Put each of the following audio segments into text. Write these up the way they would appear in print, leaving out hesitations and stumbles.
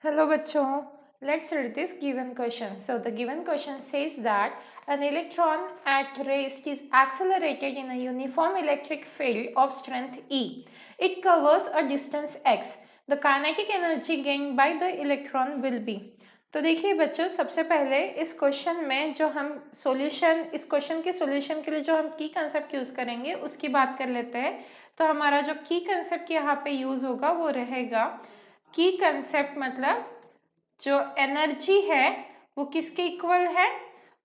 Hello बच्चों, let's read this given question. So the given question says that an electron at rest is accelerated in a uniform electric field of strength E. It covers a distance x. The kinetic energy gained by the electron will be. तो देखिए बच्चों, सबसे पहले इस question में जो हम इस क्वेश्चन के सॉल्यूशन के लिए जो हम की कंसेप्ट यूज करेंगे उसकी बात कर लेते हैं। तो हमारा जो की कंसेप्ट यहाँ पे यूज होगा वो रहेगा की कंसेप्ट, मतलब जो एनर्जी है वो किसके इक्वल है,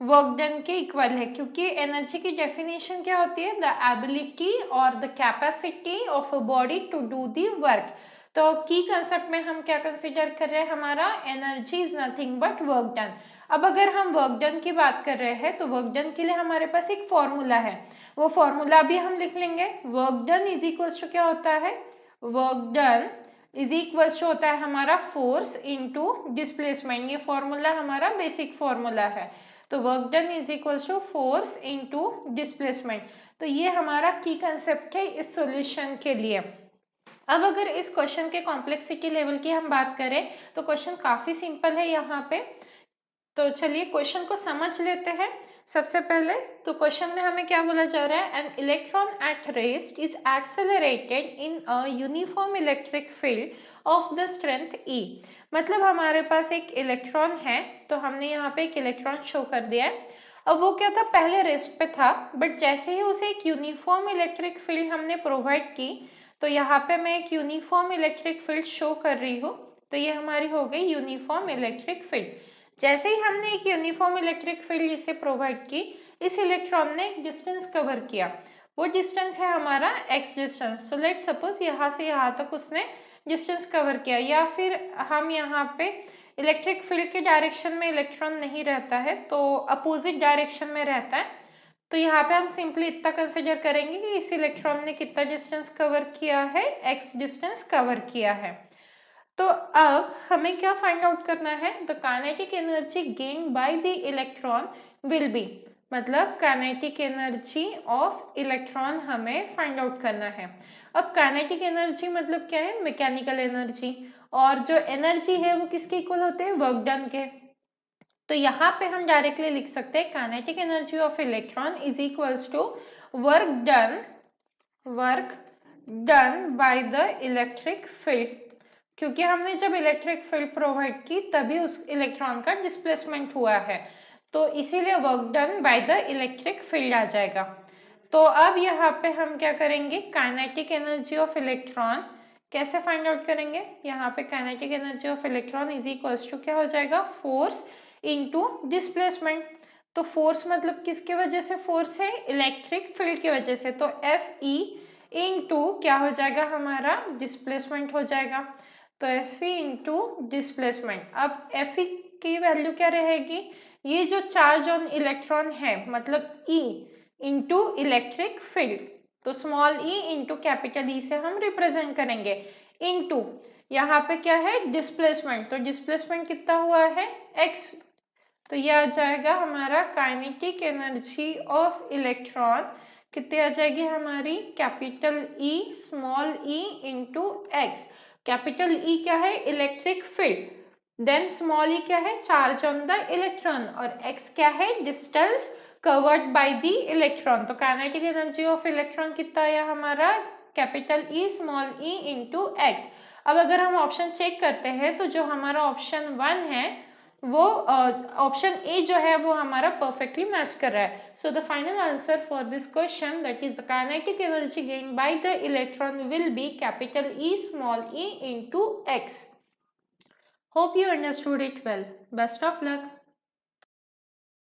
वर्क डन के इक्वल है। क्योंकि एनर्जी की डेफिनेशन क्या होती है, द एबिलिटी और the capacity of a body to do the work. तो की कंसेप्ट में हम क्या कंसीडर कर रहे हैं, हमारा energy is nothing but work done. अब अगर हम वर्क डन की बात कर रहे हैं तो वर्क डन के लिए हमारे पास एक फॉर्मूला है, वो फॉर्मूला भी हम लिख लेंगे। Work done is equal to क्या होता है, work done is equals to होता है हमारा फोर्स इनटू डिस्प्लेसमेंट। ये फॉर्मूला हमारा बेसिक फॉर्मूला है। तो work done is equals to force into displacement. तो ये हमारा की कंसेप्ट है इस सॉल्यूशन के लिए। अब अगर इस क्वेश्चन के कॉम्प्लेक्सिटी लेवल की हम बात करें तो क्वेश्चन काफी सिंपल है यहाँ पे। तो चलिए क्वेश्चन को समझ लेते हैं। सबसे पहले तो क्वेश्चन में हमें क्या बोला जा रहा है, an electron at rest is accelerated in a uniform electric field of the strength E. मतलब हमारे पास एक इलेक्ट्रॉन है, तो हमने यहाँ पे एक इलेक्ट्रॉन शो कर दिया है। अब वो क्या था, पहले रेस्ट पे था, बट जैसे ही उसे एक यूनिफॉर्म इलेक्ट्रिक फील्ड हमने प्रोवाइड की, तो यहाँ पे मैं एक यूनिफॉर्म इलेक्ट्रिक फील्ड शो कर रही हूँ। तो ये हमारी हो गई यूनिफॉर्म इलेक्ट्रिक फील्ड। जैसे ही हमने एक यूनिफॉर्म इलेक्ट्रिक फील्ड इसे प्रोवाइड की, इस इलेक्ट्रॉन ने एक डिस्टेंस कवर किया। वो डिस्टेंस है हमारा x distance. So let suppose यहाँ से यहाँ तक उसने डिस्टेंस कवर किया, या फिर हम यहाँ पे इलेक्ट्रिक फील्ड के डायरेक्शन में इलेक्ट्रॉन नहीं रहता है, तो अपोजिट डायरेक्शन में रहता है। तो यहाँ पे हम सिंपली इतना कंसिडर करेंगे कि इस इलेक्ट्रॉन ने कितना डिस्टेंस कवर किया है, x डिस्टेंस कवर किया है। तो अब हमें क्या फाइंड आउट करना है, the kinetic energy gain by the electron will be. मतलब काइनेटिक एनर्जी ऑफ इलेक्ट्रॉन हमें फाइंड आउट करना है। अब काइनेटिक एनर्जी मतलब क्या है, मैकेनिकल एनर्जी, और जो एनर्जी है वो किसके इक्वल होते हैं, वर्क डन के। तो यहाँ पे हम डायरेक्टली लिख सकते हैं kinetic energy of electron is equals to work done by the electric field. क्योंकि हमने जब इलेक्ट्रिक फील्ड प्रोवाइड की तभी उस इलेक्ट्रॉन का डिस्प्लेसमेंट हुआ है, तो इसीलिए work done by the electric field आ जाएगा। तो अब यहाँ पे हम क्या करेंगे, काइनेटिक एनर्जी ऑफ इलेक्ट्रॉन कैसे फाइंड आउट करेंगे। यहाँ पे kinetic energy of electron is equals to क्या हो जाएगा, फोर्स इनटू डिस्प्लेसमेंट। तो फोर्स मतलब किसके वजह से फोर्स है, इलेक्ट्रिक फील्ड की वजह से। तो एफ ई इनटू क्या हो जाएगा, हमारा डिस्प्लेसमेंट हो जाएगा। तो एफ ई इंटू डिस्प्लेसमेंट। अब एफ ई की वैल्यू क्या रहेगी, ये जो चार्ज ऑन इलेक्ट्रॉन है मतलब ई इंटू इलेक्ट्रिक फील्ड, तो small E into capital E से हम रिप्रेजेंट करेंगे। इंटू यहाँ पे क्या है, डिस्प्लेसमेंट। तो डिस्प्लेसमेंट कितना हुआ है, एक्स। तो ये आ जाएगा हमारा काइनेटिक एनर्जी ऑफ इलेक्ट्रॉन कितनी आ जाएगी हमारी, capital E small E into x. Capital E क्या है, इलेक्ट्रिक फील्ड, देन स्मॉल ई क्या है, चार्ज ऑन द इलेक्ट्रॉन, और एक्स क्या है, distance covered by the electron. तो काइनेटिक एनर्जी ऑफ इलेक्ट्रॉन कितना आया हमारा, capital E small E into x. अब अगर हम ऑप्शन चेक करते हैं तो जो हमारा ऑप्शन 1 है वो ऑप्शन ए जो है वो हमारा परफेक्टली मैच कर रहा है। So the final answer for this question, that is the kinetic energy gain by the electron will be capital E small E into x. Hope you understood it well. Best of luck.